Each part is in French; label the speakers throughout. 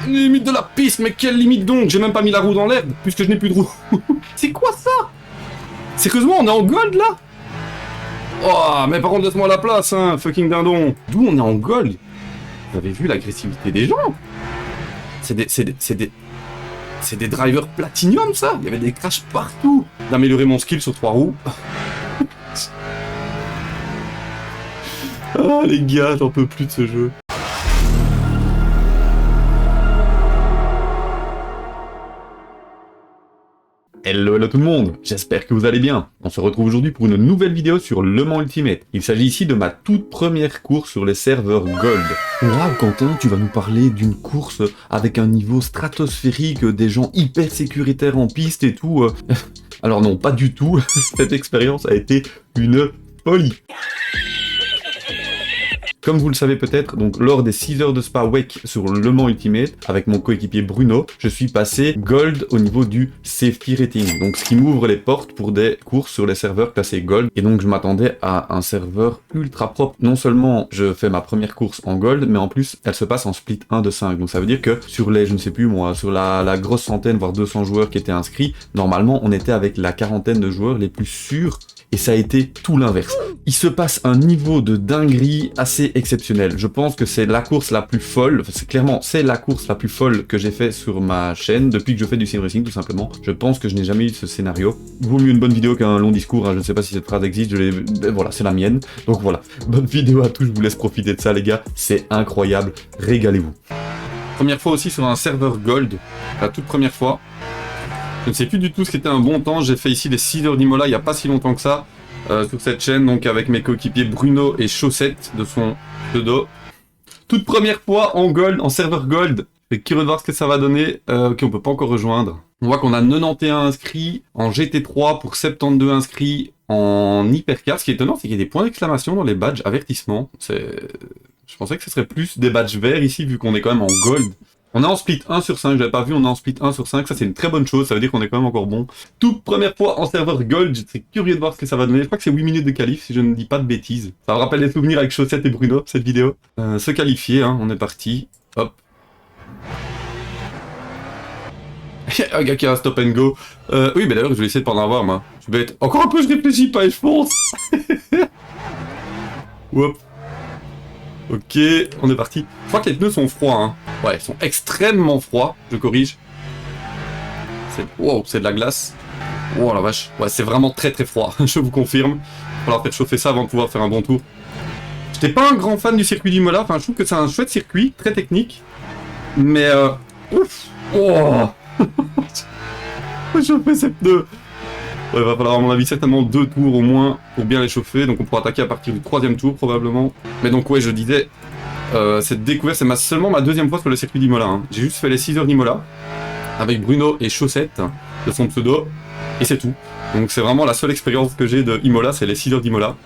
Speaker 1: Limite de la piste, mais quelle limite donc? J'ai même pas mis la roue dans l'herbe, puisque je n'ai plus de roue. C'est quoi ça? Sérieusement, on est en gold là? Oh, mais par contre, laisse-moi la place, hein, fucking dindon. D'où on est en gold? Vous avez vu l'agressivité des gens? C'est des drivers platinium, ça? Il y avait des crashs partout. D'améliorer mon skill sur 3 roues. Ah, les gars, j'en peux plus de ce jeu. Hello, hello tout le monde, j'espère que vous allez bien. On se retrouve aujourd'hui pour une nouvelle vidéo sur Le Mans Ultimate. Il s'agit ici de ma toute première course sur les serveurs Gold. Waouh Quentin, tu vas nous parler d'une course avec un niveau stratosphérique, des gens hyper sécuritaires en piste et tout. Alors non, pas du tout, cette expérience a été une folie. Comme vous le savez peut-être, donc lors des 6 heures de Spa Wake sur Le Mans Ultimate, avec mon coéquipier Bruno, je suis passé Gold au niveau du Safety Rating, donc ce qui m'ouvre les portes pour des courses sur les serveurs classés Gold, et donc je m'attendais à un serveur ultra propre. Non seulement je fais ma première course en Gold, mais en plus elle se passe en split 1 de 5, donc ça veut dire que sur les, je ne sais plus moi, sur la grosse centaine, voire 200 joueurs qui étaient inscrits, normalement on était avec la quarantaine de joueurs les plus sûrs. Et ça a été tout l'inverse. Il se passe un niveau de dinguerie assez exceptionnel. Je pense que c'est la course la plus folle, c'est la course la plus folle que j'ai fait sur ma chaîne depuis que je fais du sim racing tout simplement. Je pense que je n'ai jamais eu ce scénario. Vaut mieux une bonne vidéo qu'un long discours, hein. Je ne sais pas si cette phrase existe, voilà, c'est la mienne. Donc voilà, bonne vidéo à tous, je vous laisse profiter de ça les gars, c'est incroyable, régalez-vous. Première fois aussi sur un serveur Gold, la toute première fois. Je ne sais plus du tout ce qui était un bon temps, j'ai fait ici les 6 heures d'Imola il n'y a pas si longtemps que ça, sur cette chaîne, donc avec mes coéquipiers Bruno et Chaussette de son pseudo. Toute première fois en Gold, en serveur Gold, je suis curieux de voir ce que ça va donner, ok on peut pas encore rejoindre. On voit qu'on a 91 inscrits en GT3 pour 72 inscrits en Hypercar. Ce qui est étonnant, c'est qu'il y a des points d'exclamation dans les badges avertissement. Je pensais que ce serait plus des badges verts ici, vu qu'on est quand même en Gold. On est en split 1 sur 5, j'avais pas vu, on est en split 1 sur 5, ça c'est une très bonne chose, ça veut dire qu'on est quand même encore bon. Toute première fois en serveur Gold, j'étais curieux de voir ce que ça va donner, je crois que c'est 8 minutes de qualif si je ne dis pas de bêtises. Ça me rappelle les souvenirs avec Chaussette et Bruno, cette vidéo. Se qualifier, hein, on est parti, hop. Un gars qui a un stop and go. Oui, mais d'ailleurs je vais essayer de pas en avoir moi. Je vais être encore un peu, je réfléchis pas et je fonce. Hop. Ok, on est parti. Je crois que les pneus sont froids, hein. Ouais, ils sont extrêmement froids, je corrige. Wow, c'est de la glace. Oh la vache. Ouais, c'est vraiment très très froid, je vous confirme. Il va falloir peut-être chauffer ça avant de pouvoir faire un bon tour. J'étais pas un grand fan du circuit d'Imola, enfin je trouve que c'est un chouette circuit, très technique. Mais ouf. Oh. Chauffer ces pneus. Ouais, il va falloir à mon avis certainement 2 tours au moins pour bien les chauffer, donc on pourra attaquer à partir du 3e tour probablement. Mais donc ouais, je disais, cette découverte c'est seulement ma 2e fois sur le circuit d'Imola, hein. J'ai juste fait les 6 heures d'Imola avec Bruno et Chaussette de son pseudo, et c'est tout. Donc c'est vraiment la seule expérience que j'ai de Imola, c'est les 6 heures d'Imola.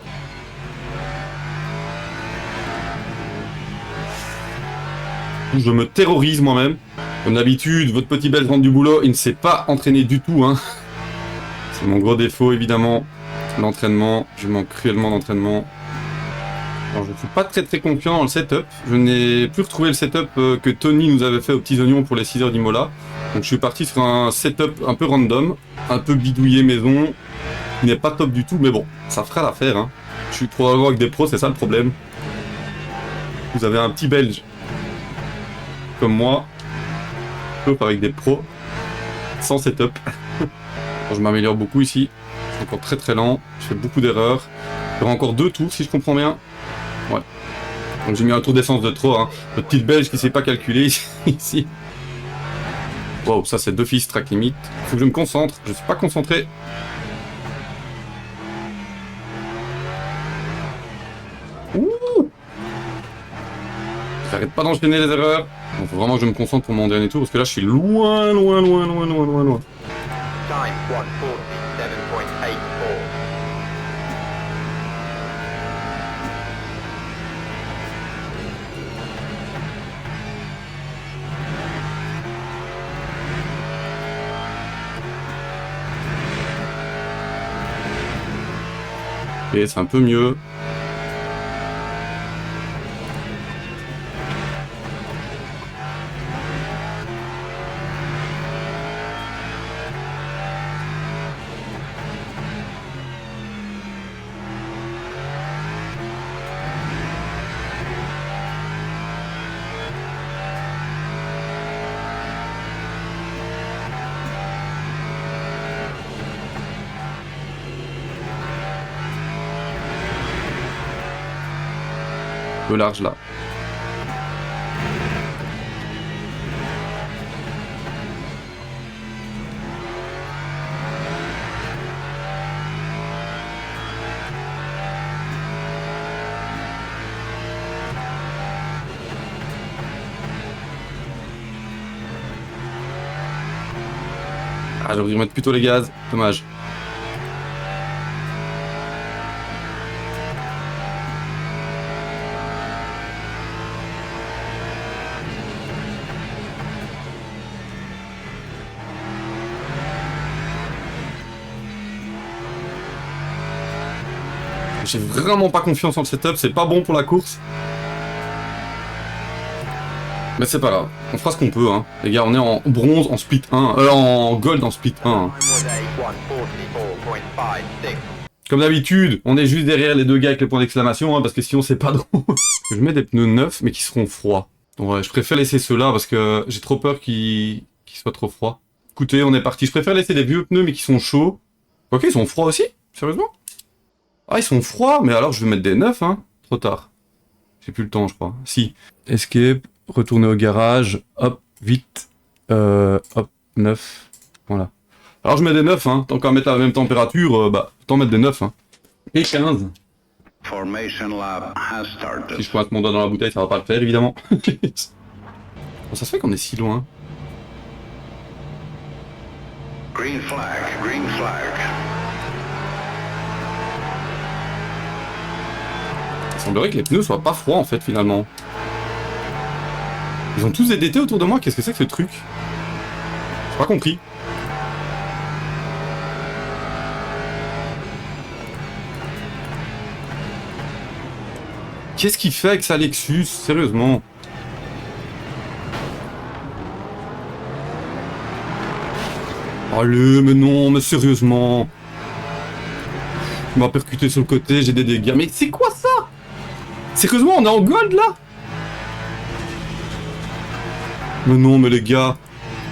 Speaker 1: Je me terrorise moi-même. Comme d'habitude, votre petit belge rentre du boulot, il ne s'est pas entraîné du tout, hein. C'est mon gros défaut évidemment, l'entraînement, je manque cruellement d'entraînement. Alors je suis pas très confiant dans le setup, je n'ai plus retrouvé le setup que Tony nous avait fait aux petits oignons pour les 6 heures d'Imola. Donc je suis parti sur un setup un peu random, un peu bidouillé maison, qui n'est pas top du tout, mais bon, ça fera l'affaire, hein. Je suis probablement avec des pros, c'est ça le problème. Vous avez un petit belge, comme moi, sauf avec des pros, sans setup. Je m'améliore beaucoup ici, je suis encore très lent, je fais beaucoup d'erreurs. Il y aura encore 2 tours si je comprends bien. Ouais. Donc j'ai mis un tour d'essence de trop, hein. Le petit belge qui sait pas calculer ici. Wow, ça c'est d'office track limite. Faut que je me concentre, je suis pas concentré. Ouh. J'arrête pas d'enchaîner les erreurs. Donc faut vraiment que je me concentre pour mon dernier tour parce que là je suis loin.
Speaker 2: Time 1:47.84.
Speaker 1: Ok, c'est un peu mieux. peu large là. Ah, j'aurais dû mettre plutôt les gaz, dommage. J'ai vraiment pas confiance en le setup, c'est pas bon pour la course. Mais c'est pas grave, on fera ce qu'on peut, hein. Les gars, on est en bronze en split 1, en gold en split 1.
Speaker 2: Time was a 144.56.
Speaker 1: Comme d'habitude, on est juste derrière les deux gars avec le point d'exclamation, hein, parce que sinon c'est pas drôle. Je mets des pneus neufs, mais qui seront froids. Donc ouais, je préfère laisser ceux-là, parce que j'ai trop peur qu'ils soient trop froids. Écoutez, on est parti. Je préfère laisser des vieux pneus, mais qui sont chauds. Ok, ils sont froids aussi? Sérieusement? Ah, ils sont froids, mais alors je vais mettre des neufs, hein. Trop tard. J'ai plus le temps, je crois. Si. Escape, retourner au garage, hop, vite. Hop, neuf. Voilà. Alors je mets des neufs, hein. Tant qu'à mettre à la même température, bah, autant mettre des neufs, hein. Et 15.
Speaker 3: Formation lab has started.
Speaker 1: Si je pointe mon doigt dans la bouteille, ça va pas le faire, évidemment. Bon, ça se fait qu'on est si loin.
Speaker 3: Green flag, green flag.
Speaker 1: Il semblerait que les pneus soient pas froids, en fait, finalement. Ils ont tous des DT autour de moi, qu'est-ce que c'est que ce truc? J'ai pas compris. Qu'est-ce qu'il fait avec sa Lexus? Sérieusement. Allez, mais non, mais sérieusement. Il m'a percuté sur le côté, j'ai des dégâts. Mais c'est quoi ça? Sérieusement, on est en gold là? Mais non, mais les gars,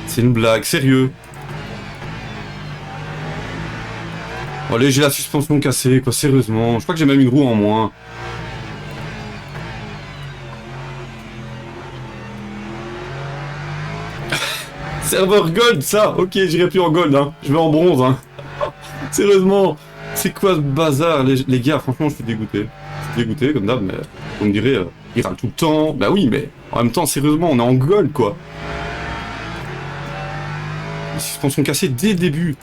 Speaker 1: c'est une blague, sérieux. Allez, j'ai la suspension cassée, quoi, sérieusement. Je crois que j'ai même une roue en moins. Serveur gold, ça. Ok, j'irai plus en gold, hein. Je vais en bronze, hein. Sérieusement, c'est quoi ce bazar, les gars? Franchement, je suis dégoûté. Je suis dégoûté, comme d'hab, mais vous me direz, il râle tout le temps. Bah oui, mais en même temps, sérieusement, on est en gold, quoi. Les suspensions cassées dès le début.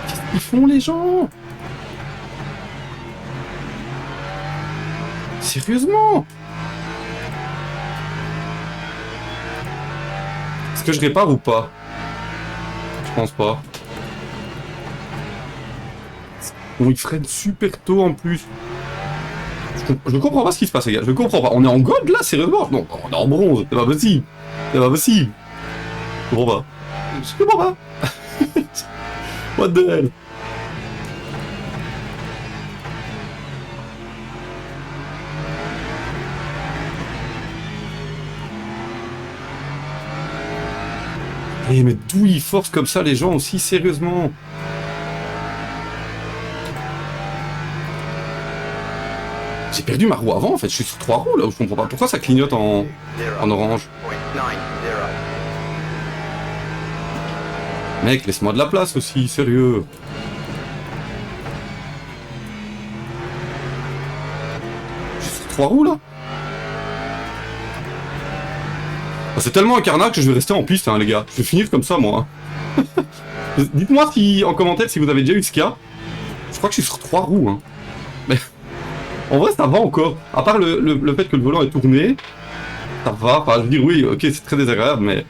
Speaker 1: Qu'est-ce qu'ils font, les gens? Sérieusement? Est-ce que je répare ou pas? Je pense pas. Bon, ils freinent super tôt en plus. Je comprends pas ce qui se passe, les gars. Je comprends pas. On est en gold là, sérieusement? Non, on est en bronze. C'est pas possible. C'est pas possible. Je comprends pas. Je comprends pas. What the hell? Eh, mais d'où ils forcent comme ça les gens aussi, sérieusement? J'ai perdu ma roue avant, en fait. Je suis sur 3 roues, là. Je comprends pas. Pourquoi ça clignote en orange?
Speaker 2: 0.90.
Speaker 1: Mec, laisse-moi de la place aussi, sérieux. Je suis sur 3 roues, là. Ah, c'est tellement un carnage que je vais rester en piste, hein, les gars. Je vais finir comme ça, moi. Dites-moi si, en commentaire si vous avez déjà eu ce cas. Je crois que je suis sur 3 roues, hein. Mais... en vrai, ça va encore. À part le fait que le volant est tourné, ça va. Enfin, je veux dire, oui, ok, c'est très désagréable, mais...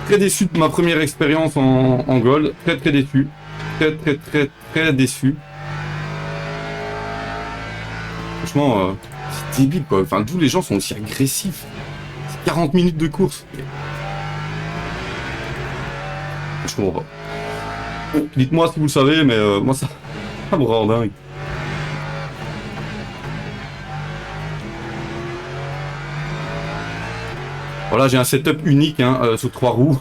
Speaker 1: très déçu de ma première expérience en gold. Très, très déçu. Très déçu. Franchement, c'est débile, quoi. Enfin, d'où les gens sont aussi agressifs. C'est 40 minutes de course. Je comprends pas. Bon, dites-moi si vous le savez, mais moi, ça me rend dingue. Voilà, j'ai un setup unique, hein, sur 3 roues.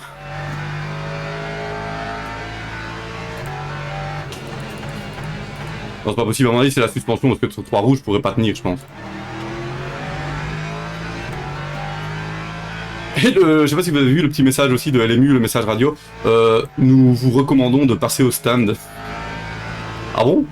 Speaker 1: Non, c'est pas possible, à mon avis, c'est la suspension, parce que sur 3 roues, je pourrais pas tenir, je pense. Et je sais pas si vous avez vu le petit message aussi de LMU, le message radio. Nous vous recommandons de passer au stand. Ah bon?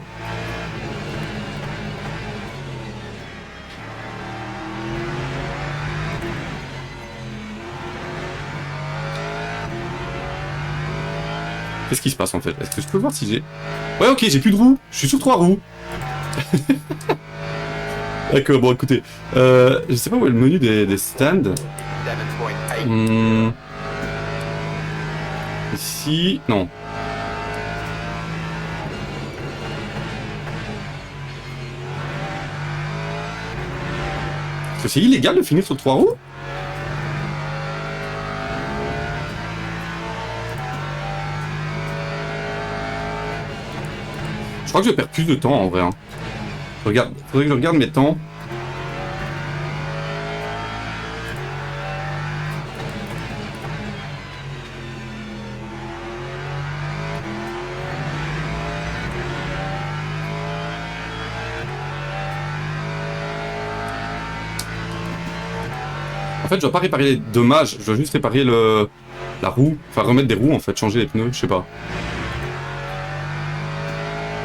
Speaker 1: Qu'est-ce qui se passe en fait? Est-ce que je peux voir si j'ai... Ouais, ok, j'ai plus de roues. Je suis sur 3 roues. D'accord, bon écoutez. Je sais pas où est le menu des stands.
Speaker 2: 7.8.
Speaker 1: Ici... Non. Est-ce que c'est illégal de finir sur 3 roues? Je crois que je perds plus de temps en vrai. Hein. Faudrait que je regarde mes temps. En fait, je dois pas réparer les dommages, je dois juste réparer la roue. Enfin, remettre des roues en fait, changer les pneus, je sais pas.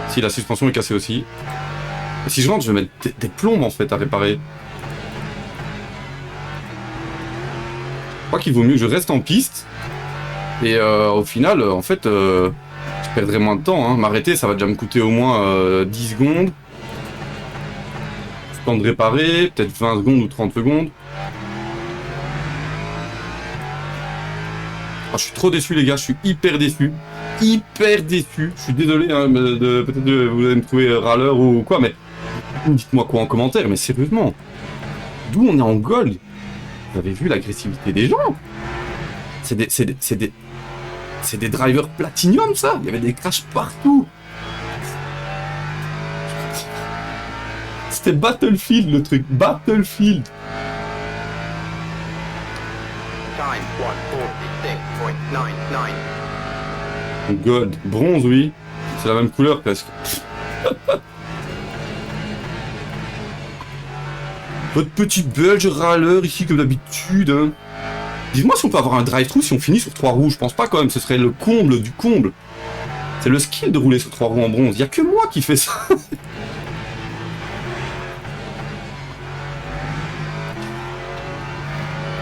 Speaker 1: Si la suspension est cassée aussi. Et si je rentre, je vais mettre des plombes en fait à réparer. Je crois qu'il vaut mieux que je reste en piste. Et au final, en fait, je perdrai moins de temps. Hein. M'arrêter, ça va déjà me coûter au moins 10 secondes. Temps de réparer, peut-être 20 secondes ou 30 secondes. Ah, je suis trop déçu les gars, je suis hyper déçu. Hyper déçu. Je suis désolé, hein, peut-être que vous allez me trouver râleur ou quoi, mais dites-moi quoi en commentaire, mais sérieusement. D'où on est en gold? Vous avez vu l'agressivité des gens? C'est des drivers platinium ça. Il y avait des crashs partout. C'était Battlefield le truc, Battlefield.
Speaker 2: Time 146.99.
Speaker 1: Gold, bronze oui. C'est la même couleur presque. Votre petit belge râleur ici comme d'habitude. Hein. Dites-moi si on peut avoir un drive-thru si on finit sur 3 roues. Je pense pas quand même, ce serait le comble du comble. C'est le skill de rouler sur 3 roues en bronze. Il y a que moi qui fais ça.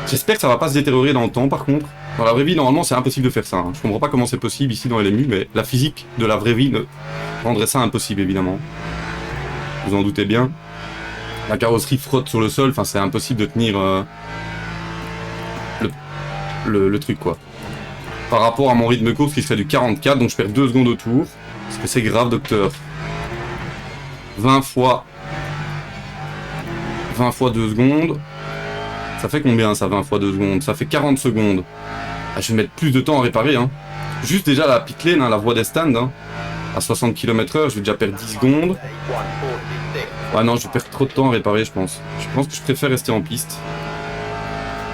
Speaker 1: J'espère que ça va pas se détériorer dans le temps par contre. Dans la vraie vie, normalement, c'est impossible de faire ça. Hein. Je comprends pas comment c'est possible ici dans LMU, mais la physique de la vraie vie rendrait ça impossible, évidemment. Vous en doutez bien. La carrosserie frotte sur le sol, enfin, c'est impossible de tenir le truc, quoi. Par rapport à mon rythme de course qui serait du 44, donc je perds 2 secondes au tour. Est-ce que c'est grave, docteur? 20 fois 2 secondes. Ça fait combien ça, 20 fois 2 secondes? Ça fait 40 secondes. Ah, je vais mettre plus de temps à réparer. Hein. Juste déjà la pit lane, hein, la voie des stands. Hein. À 60 km/h, je vais déjà perdre 10 secondes. Ouais non, je vais perdre trop de temps à réparer, je pense. Je pense que je préfère rester en piste.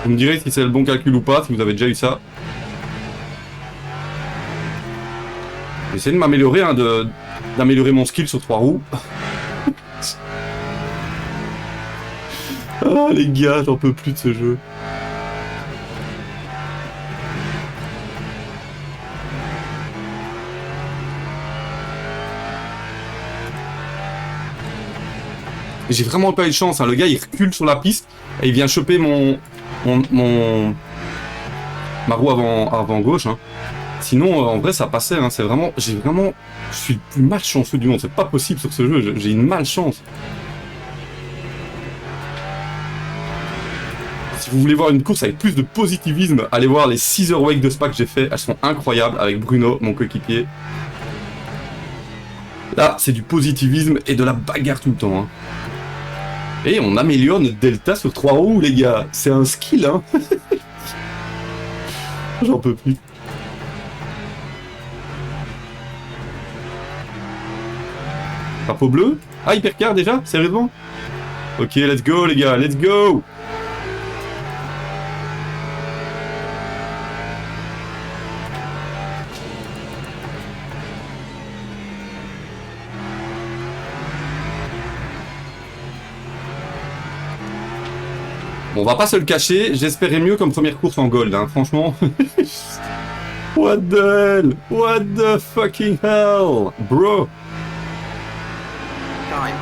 Speaker 1: Vous me direz si c'est le bon calcul ou pas, si vous avez déjà eu ça. J'essaie de m'améliorer, hein, d'améliorer mon skill sur 3 roues. Ah les gars, j'en peux plus de ce jeu. J'ai vraiment pas eu de chance, hein. Le gars il recule sur la piste et il vient choper ma roue avant gauche. Hein. Sinon en vrai ça passait, hein. C'est vraiment. Je suis le plus malchanceux du monde, c'est pas possible sur ce jeu, j'ai une malchance. Si vous voulez voir une course avec plus de positivisme, allez voir les 6 heures wake de Spa que j'ai fait, elles sont incroyables avec Bruno, mon coéquipier. Là, c'est du positivisme et de la bagarre tout le temps. Hein. Et on améliore notre delta sur 3 roues, les gars. C'est un skill, hein. J'en peux plus. Drapeau bleu? Ah, hypercar déjà? Sérieusement? Ok, let's go, les gars, let's go! Bon, on va pas se le cacher, j'espérais mieux comme première course en gold, hein, franchement. What the hell? What the fucking hell? Bro!
Speaker 2: Time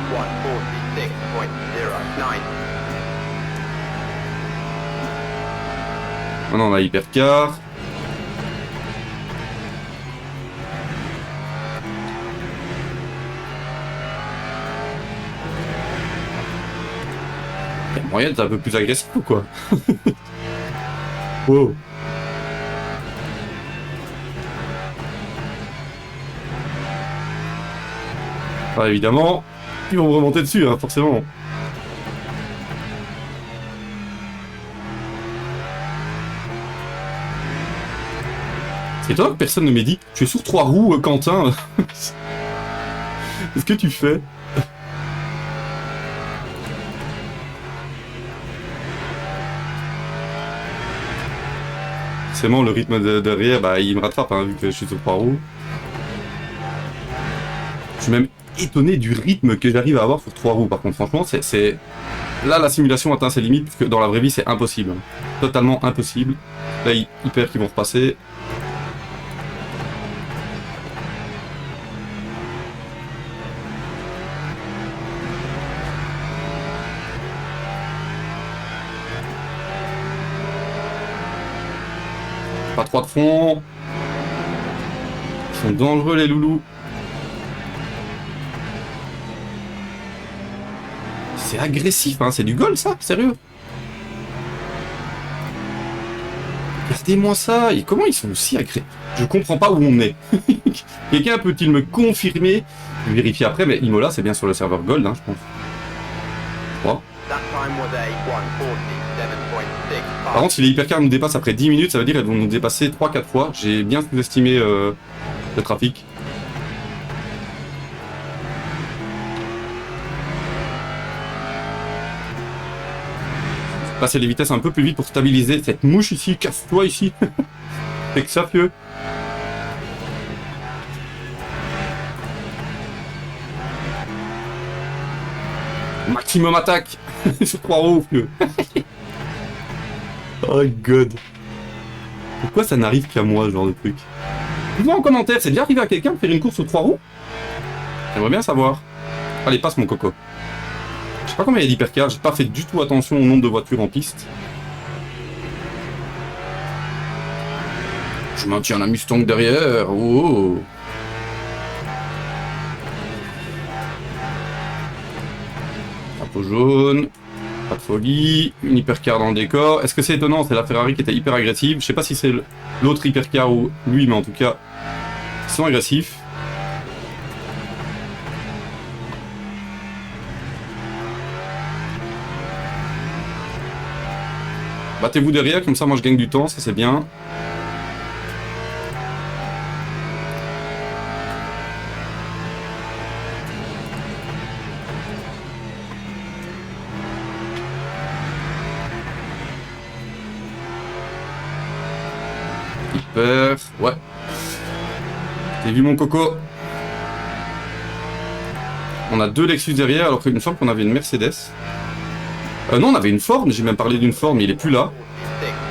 Speaker 2: 146.09.
Speaker 1: Maintenant on a hypercar. Il y a moyen d'être un peu plus agressif ou quoi? Wow. Ah, évidemment, ils vont me remonter dessus, hein, forcément. C'est étonnant que personne ne m'ait dit « Tu es sur 3 roues, Quentin !» Qu'est-ce que tu fais? Forcément, le rythme de derrière, bah, il me rattrape, hein, vu que je suis sur 3 roues. Je suis même étonné du rythme que j'arrive à avoir sur 3 roues, par contre, franchement, c'est... Là, la simulation atteint ses limites, parce que dans la vraie vie, c'est impossible. Totalement impossible. Là, hyper qui vont repasser. Pas 3 de fond. Ils sont dangereux, les loulous. C'est agressif, hein, c'est du goal ça, sérieux. Regardez-moi ça, et comment ils sont aussi agressifs? Je comprends pas où on est. Quelqu'un peut-il me confirmer? Je vais vérifier après, mais Imola c'est bien sur le serveur Gold, hein, je pense. Je crois. Par contre, si les hypercars nous dépassent après 10 minutes, ça veut dire qu'elles vont nous dépasser 3-4 fois. J'ai bien sous-estimé le trafic. Passer les vitesses un peu plus vite pour stabiliser cette mouche ici. Casse-toi ici. C'est que ça, pieux. Maximum attaque. Sur 3 roues, pieux. Oh god. Pourquoi ça n'arrive qu'à moi, ce genre de truc? Dites-moi en commentaire, c'est déjà arrivé à quelqu'un de faire une course sur 3 roues? J'aimerais bien savoir. Allez, passe mon coco. Je sais pas combien il y a d'hypercars, j'ai pas fait du tout attention au nombre de voitures en piste. Je maintiens la Mustang derrière. Oh. Drapeau jaune. Pas de folie. Une hypercar dans le décor. Est-ce que c'est étonnant? C'est la Ferrari qui était hyper agressive. Je sais pas si c'est l'autre hypercar ou lui, mais en tout cas, ils sont agressifs. Battez-vous derrière, comme ça moi je gagne du temps, ça c'est bien. Hyper, ouais. T'as vu mon coco? On a 2 Lexus derrière, alors qu'il me semble qu'on avait une Mercedes. Non, on avait une Ford, j'ai même parlé d'une Ford, mais il est plus là.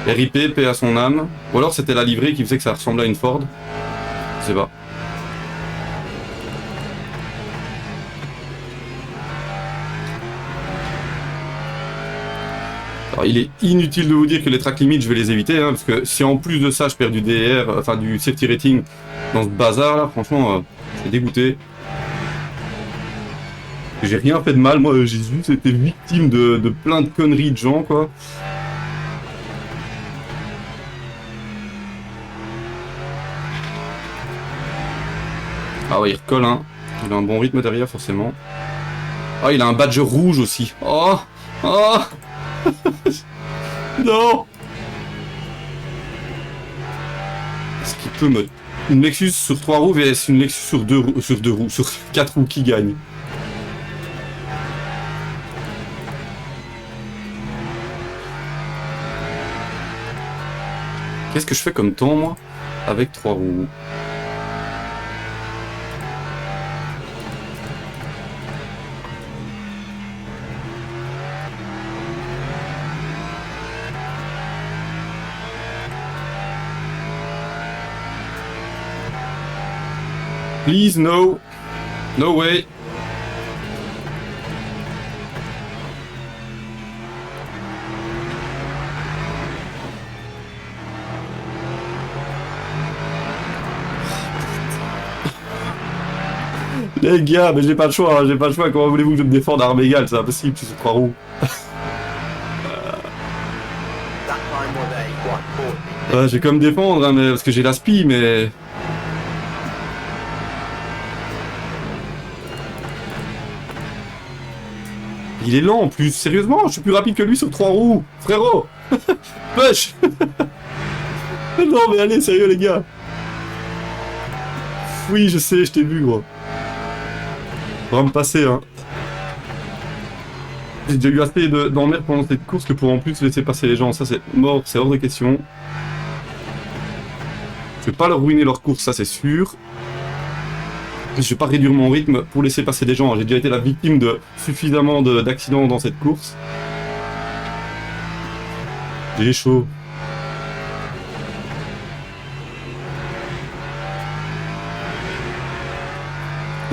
Speaker 1: RIP, paix à son âme. Ou alors c'était la livrée qui faisait que ça ressemblait à une Ford. Je sais pas. Alors, il est inutile de vous dire que les track limits, je vais les éviter, hein, parce que si en plus de ça, je perds du DR, enfin du safety rating dans ce bazar là, franchement, je suis dégoûté. J'ai rien fait de mal, moi j'ai juste été victime de plein de conneries de gens, quoi. Ah ouais, il recolle, hein. Il a un bon rythme derrière, forcément. Ah, il a un badge rouge aussi. Oh. Oh. Non. Est-ce qu'il peut me... Une Lexus sur 3 roues vs une Lexus sur 2 roues, sur 4 roues qui gagne. Qu'est-ce que je fais comme temps, moi, avec 3 roues? Please, no. No way. Les gars, mais j'ai pas le choix, j'ai pas le choix. Comment voulez-vous que je me défende à armes égales? C'est impossible, je suis sur 3 roues.
Speaker 2: That time was a 140.
Speaker 1: Ouais, je vais quand même défendre, hein, mais, parce que j'ai la spi, mais... Il est lent en plus, sérieusement, je suis plus rapide que lui sur 3 roues, frérot. Push. Non mais allez, sérieux les gars. Oui, je sais, je t'ai vu, gros. On va me passer, hein. J'ai déjà eu assez d'emmerde pendant cette course que pour en plus laisser passer les gens. Ça, c'est mort, c'est hors de question. Je vais pas leur ruiner leur course, ça, c'est sûr. Je vais pas réduire mon rythme pour laisser passer des gens. J'ai déjà été la victime de suffisamment d'accidents dans cette course. J'ai chaud.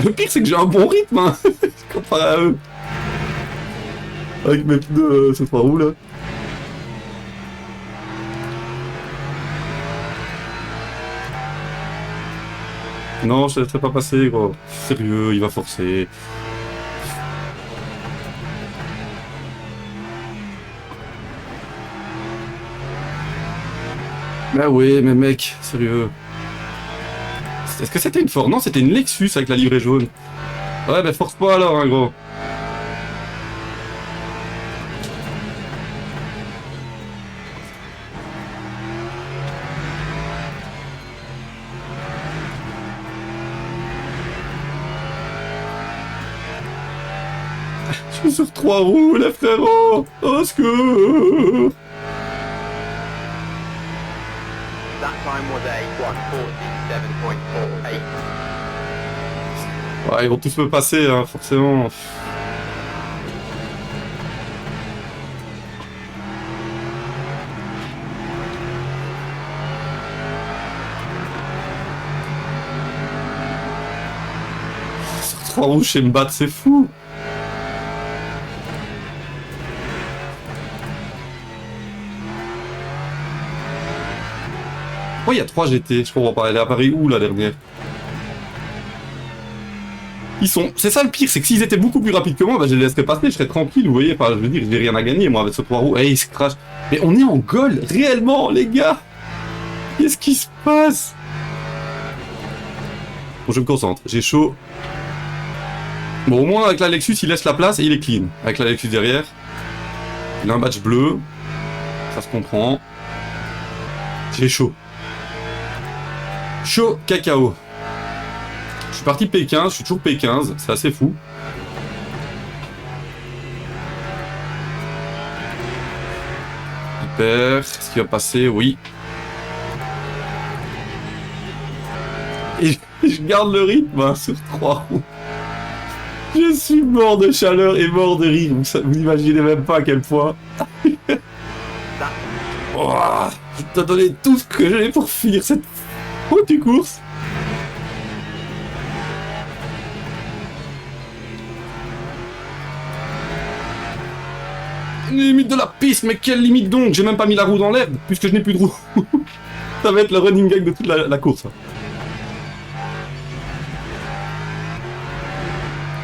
Speaker 1: Le pire, c'est que j'ai un bon rythme, hein, comparé à eux. Avec mes pneus, ce 3 roues là. Non, je ne laisserai pas passer, gros. Sérieux, il va forcer. Bah ouais, mais mec, sérieux. Est-ce que c'était une Ford? Non, c'était une Lexus avec la livrée jaune. Ouais, bah force pas alors, hein, gros. Je suis sur 3 roues, les frérots. Au secours.
Speaker 2: That time was a 147.48.
Speaker 1: Ouais, ils vont tous me passer, hein, forcément. Sur 3 roues, je sais me battre, c'est fou. Pourquoi il y a 3 GT? Je comprends pas, elle est apparue où la dernière? Ils sont... C'est ça le pire, c'est que s'ils étaient beaucoup plus rapides que moi, bah je les laisserais passer, je serais tranquille, vous voyez, enfin, je veux dire, j'ai rien à gagner, moi, avec ce 3 roues. Hey, il se crash. Mais on est en goal, réellement, les gars. Qu'est-ce qui se passe? Bon, je me concentre, j'ai chaud. Bon, au moins, avec la Lexus, il laisse la place et il est clean. Avec la Lexus derrière. Il a un badge bleu. Ça se comprend. J'ai chaud. Chaud cacao. Je suis parti P15, je suis toujours P15, c'est assez fou. Super, est-ce qu'il va passer? Oui. Et je garde le rythme hein, sur 3 roues. Je suis mort de chaleur et mort de rire, vous imaginez même pas à quel point. Oh, je t'ai donné tout ce que j'ai pour finir cette foutue course. Limite de la piste, mais quelle limite donc? J'ai même pas mis la roue dans l'herbe, puisque je n'ai plus de roue. Ça va être le running gag de toute la course.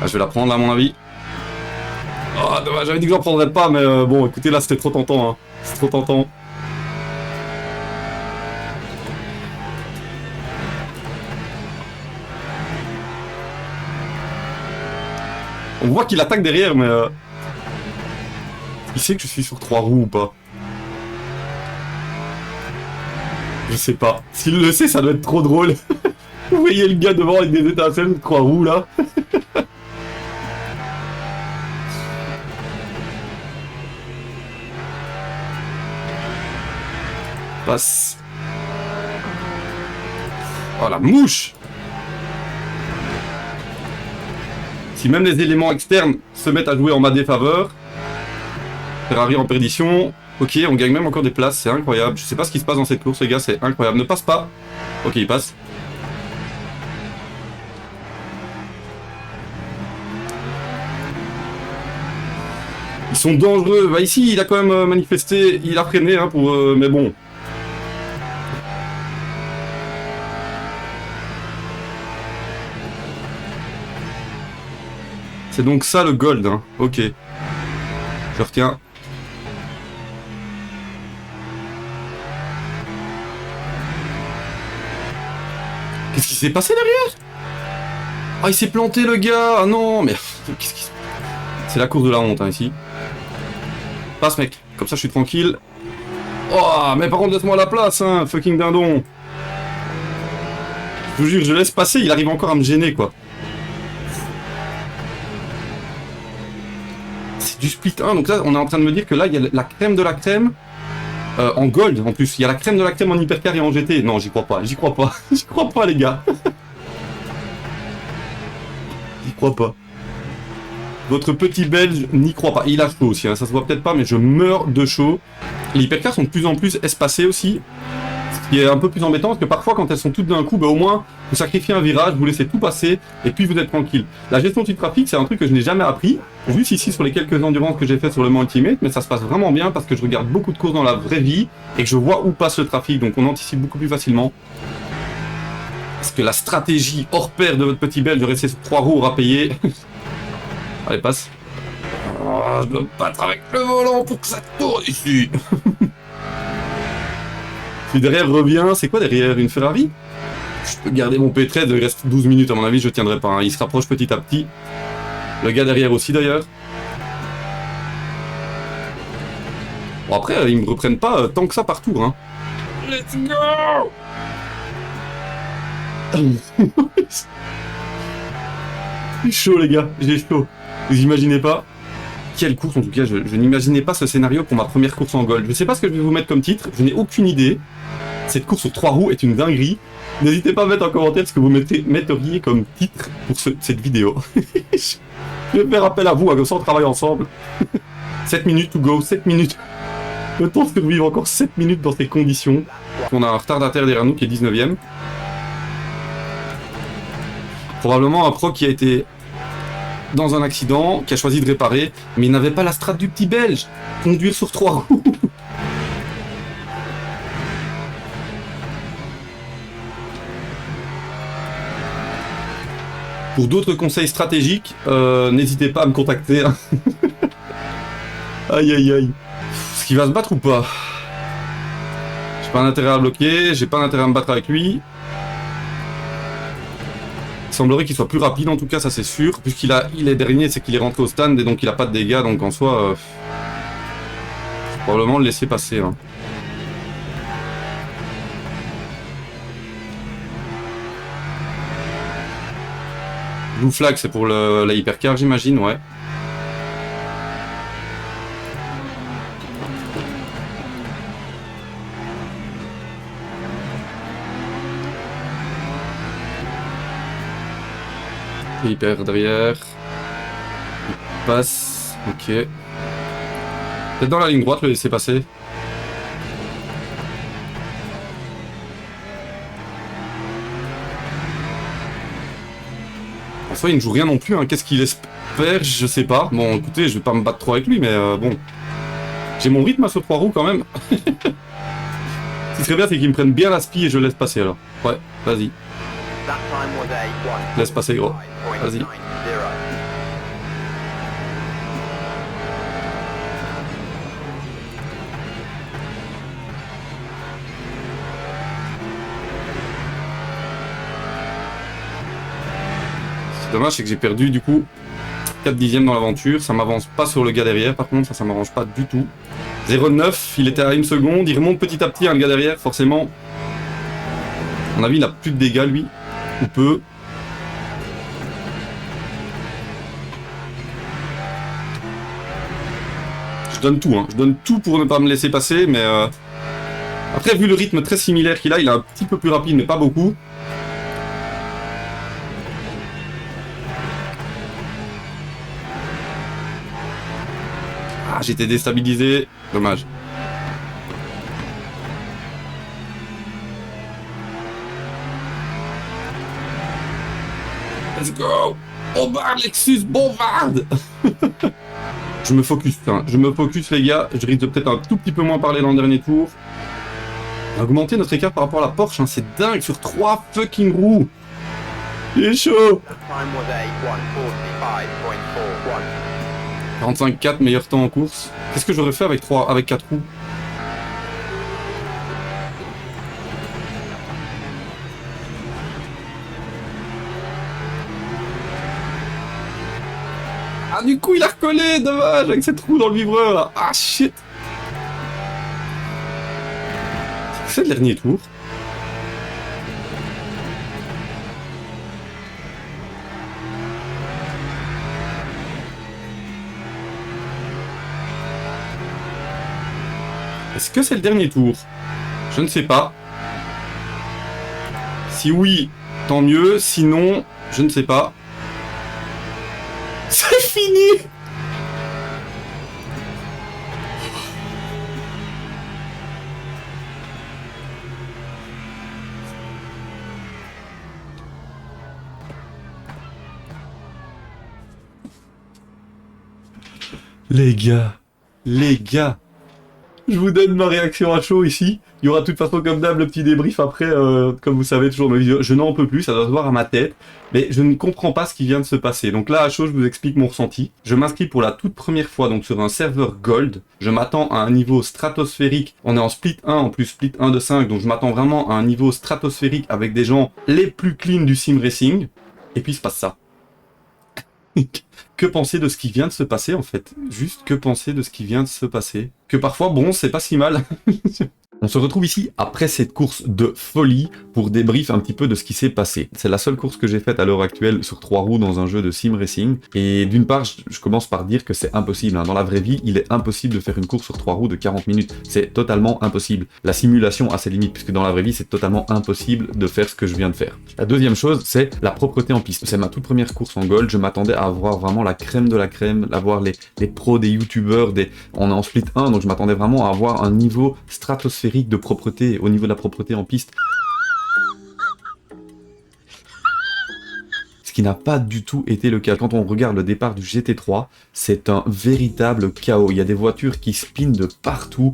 Speaker 1: Ah, je vais la prendre, à mon avis. Oh, dommage, j'avais dit que j'en prendrais pas, mais bon, écoutez, là, c'était trop tentant. Hein. C'est trop tentant. On voit qu'il attaque derrière, mais... Il sait que je suis sur 3 roues ou pas? Je sais pas. S'il le sait, ça doit être trop drôle. Vous voyez le gars devant avec des étincelles de 3 roues, là. Passe. Oh, la mouche! Si même les éléments externes se mettent à jouer en ma défaveur... Ferrari en perdition. Ok, on gagne même encore des places, c'est incroyable. Je sais pas ce qui se passe dans cette course, les gars, c'est incroyable. Ne passe pas. Ok, il passe. sont dangereux. Bah ici, il a quand même manifesté, il a freiné, hein, pour... mais bon. C'est donc ça le gold, hein. Ok. Je retiens. Qu'est-ce qui s'est passé derrière? Ah, il s'est planté le gars. Ah non, mais... Qu'est-ce qui se... C'est la course de la honte, hein, ici. Passe, mec. Comme ça, je suis tranquille. Oh, mais par contre, laisse-moi la place, hein, fucking dindon. Je vous jure, je laisse passer, il arrive encore à me gêner, quoi. C'est du split 1, donc là, on est en train de me dire que là, il y a la crème de la crème en gold, en plus. Il y a la crème de la crème en hypercar et en GT. Non, j'y crois pas, j'y crois pas. J'y crois pas, les gars. J'y crois pas. Votre petit belge n'y croit pas. Il a chaud aussi, hein. Ça se voit peut-être pas, mais je meurs de chaud. Les hypercars sont de plus en plus espacés aussi. Ce qui est un peu plus embêtant, parce que parfois, quand elles sont toutes d'un coup, bah, au moins, vous sacrifiez un virage, vous laissez tout passer, et puis vous êtes tranquille. La gestion du trafic, c'est un truc que je n'ai jamais appris. Juste ici, sur les quelques endurances que j'ai fait sur le Mans Ultimate, mais ça se passe vraiment bien, parce que je regarde beaucoup de courses dans la vraie vie, et que je vois où passe le trafic, donc on anticipe beaucoup plus facilement. Parce que la stratégie hors pair de votre petit belge de rester sur 3 roues aura payé. Allez, passe. Oh, je dois me battre avec le volant pour que ça tourne ici. Si derrière revient, c'est quoi derrière? Une Ferrari? Je peux garder mon P13, il reste 12 minutes à mon avis, je tiendrai pas, hein. Il se rapproche petit à petit. Le gars derrière aussi d'ailleurs. Bon après, ils me reprennent pas tant que ça par tour, hein. Let's go. J'ai chaud les gars, j'ai chaud. Vous imaginez pas? Quelle course en tout cas, je n'imaginais pas ce scénario pour ma première course en gold. Je sais pas ce que je vais vous mettre comme titre, je n'ai aucune idée. Cette course sur 3 roues est une dinguerie. N'hésitez pas à mettre en commentaire ce que vous metteriez comme titre pour cette vidéo. Je vais faire appel à vous, hein, comme ça on travaille ensemble. 7 minutes to go, 7 minutes. Le temps de survivre encore 7 minutes dans ces conditions. On a un retardataire derrière nous qui est 19ème. Probablement un pro qui a été dans un accident, qui a choisi de réparer, mais il n'avait pas la strat du petit belge. Conduire sur 3 roues. Pour d'autres conseils stratégiques, n'hésitez pas à me contacter. Aïe aïe aïe. Est-ce qu'il va se battre ou pas? J'ai pas d'intérêt à bloquer, j'ai pas d'intérêt à me battre avec lui. Il semblerait qu'il soit plus rapide en tout cas, ça c'est sûr. Puisqu'il est dernier, c'est qu'il est rentré au stand et donc il a pas de dégâts, donc en soi... probablement le laisser passer. Hein. Blue flag, c'est pour la hypercar, j'imagine, ouais. Hyper derrière. Il passe. Ok. Peut-être dans la ligne droite, le laisser passer. En soi, il ne joue rien non plus. Hein. Qu'est-ce qu'il espère? Je sais pas. Bon, écoutez, je vais pas me battre trop avec lui, mais bon. J'ai mon rythme à ce 3 roues quand même. Ce qui serait bien, c'est qu'il me prenne bien la spi et je le laisse passer alors. Ouais, vas-y. Laisse passer, gros. Vas-y. C'est dommage, c'est que j'ai perdu du coup 4 dixièmes dans l'aventure. Ça m'avance pas sur le gars derrière, par contre, ça m'arrange pas du tout. 0,9, il était à 1 seconde, il remonte petit à petit, hein, le gars derrière, forcément. À mon avis, il a plus de dégâts, lui. Ou peu. Je donne tout, hein. Je donne tout pour ne pas me laisser passer, mais... Après, vu le rythme très similaire qu'il a, il est un petit peu plus rapide, mais pas beaucoup. Ah, j'étais déstabilisé. Dommage. Let's go! Bombarde, Lexus, bombarde! Je me focus, hein. Je me focus les gars, je risque de peut-être un tout petit peu moins parler dans le dernier tour. On a augmenté notre écart par rapport à la Porsche, hein. C'est dingue, sur 3 fucking roues. Il est chaud.
Speaker 2: That time was a 1:45.41.
Speaker 1: 45-4, meilleur temps en course. Qu'est-ce que j'aurais fait avec 4 roues? Ah du coup il a recollé, dommage, avec cette roue dans le vibreur là. Ah shit. C'est le dernier tour. Est-ce que c'est le dernier tour? Je ne sais pas. Si oui, tant mieux. Sinon, je ne sais pas. C'est fini! Les gars, je vous donne ma réaction à chaud ici. Il y aura de toute façon comme d'hab le petit débrief après, comme vous savez toujours mes vidéos. Je n'en peux plus, ça doit se voir à ma tête, mais je ne comprends pas ce qui vient de se passer. Donc là à chaud je vous explique mon ressenti. Je m'inscris pour la toute première fois donc sur un serveur Gold. Je m'attends à un niveau stratosphérique. On est en split 1 en plus split 1 de 5, donc je m'attends vraiment à un niveau stratosphérique avec des gens les plus clean du sim racing. Et puis il se passe ça. Que penser de ce qui vient de se passer en fait? Juste que penser de ce qui vient de se passer? Que parfois, bon, c'est pas si mal. On se retrouve ici après cette course de folie pour débrief un petit peu de ce qui s'est passé. C'est la seule course que j'ai faite à l'heure actuelle sur 3 roues dans un jeu de sim racing. Et d'une part, je commence par dire que c'est impossible. Hein. Dans la vraie vie, il est impossible de faire une course sur 3 roues de 40 minutes. C'est totalement impossible. La simulation a ses limites, puisque dans la vraie vie, c'est totalement impossible de faire ce que je viens de faire. La deuxième chose, c'est la propreté en piste. C'est ma toute première course en Gold. Je m'attendais à avoir vraiment la crème de la crème, à voir les pros, des youtubeurs, on est en split 1, donc je m'attendais vraiment à avoir un niveau stratosphérique de propreté, au niveau de la propreté en piste. Ce qui n'a pas du tout été le cas. Quand on regarde le départ du GT3, c'est un véritable chaos. Il y a des voitures qui spinent de partout.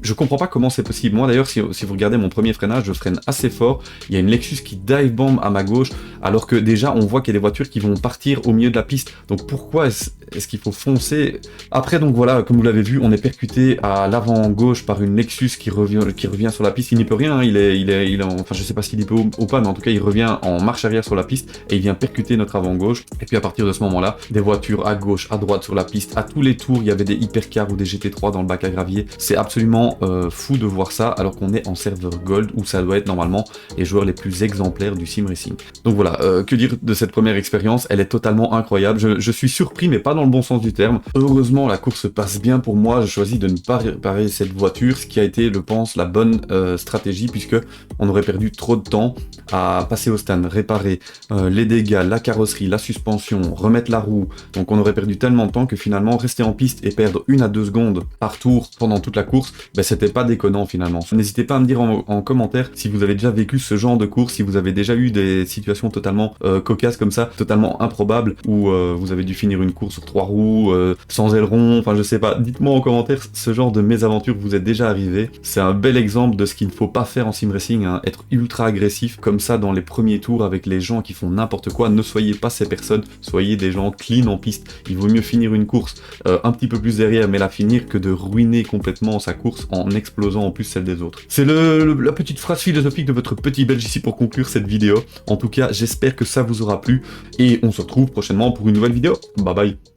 Speaker 1: Je comprends pas comment c'est possible. Moi d'ailleurs, si vous regardez mon premier freinage, je freine assez fort. Il y a une Lexus qui dive bomb à ma gauche, alors que déjà on voit qu'il y a des voitures qui vont partir au milieu de la piste. Donc pourquoi est-ce qu'il faut foncer? Après donc voilà, comme vous l'avez vu, on est percuté à l'avant gauche par une Lexus qui revient sur la piste. Il n'y peut rien, hein. Il est enfin je sais pas s'il y peut ou pas, mais en tout cas il revient en marche arrière sur la piste et il vient percuter notre avant gauche. Et puis à partir de ce moment-là, des voitures à gauche, à droite sur la piste, à tous les tours, il y avait des hypercars ou des GT3 dans le bac à gravier. C'est absolument fou de voir ça alors qu'on est en serveur Gold où ça doit être normalement les joueurs les plus exemplaires du sim racing. Donc voilà, que dire de cette première expérience? Elle est totalement incroyable. Je suis surpris mais pas dans le bon sens du terme. Heureusement la course se passe bien pour moi. Je choisis de ne pas réparer cette voiture, ce qui a été je pense la bonne stratégie, puisque on aurait perdu trop de temps à passer au stand, réparer les dégâts, la carrosserie, la suspension, remettre la roue. Donc on aurait perdu tellement de temps que finalement rester en piste et perdre 1 à 2 secondes par tour pendant toute la course, ben c'était pas déconnant finalement. N'hésitez pas à me dire en commentaire si vous avez déjà vécu ce genre de course, si vous avez déjà eu des situations totalement cocasses comme ça, totalement improbables, où vous avez dû finir une course sur 3 roues, sans aileron, enfin je sais pas. Dites-moi en commentaire ce genre de mésaventure vous est déjà arrivé. C'est un bel exemple de ce qu'il ne faut pas faire en sim racing, hein. Être ultra agressif comme ça dans les premiers tours avec les gens qui font n'importe quoi. Ne soyez pas ces personnes, soyez des gens clean en piste. Il vaut mieux finir une course un petit peu plus derrière mais la finir que de ruiner complètement sa course en explosant en plus celle des autres. C'est la petite phrase philosophique de votre petit belge ici pour conclure cette vidéo. En tout cas, j'espère que ça vous aura plu et on se retrouve prochainement pour une nouvelle vidéo. Bye bye.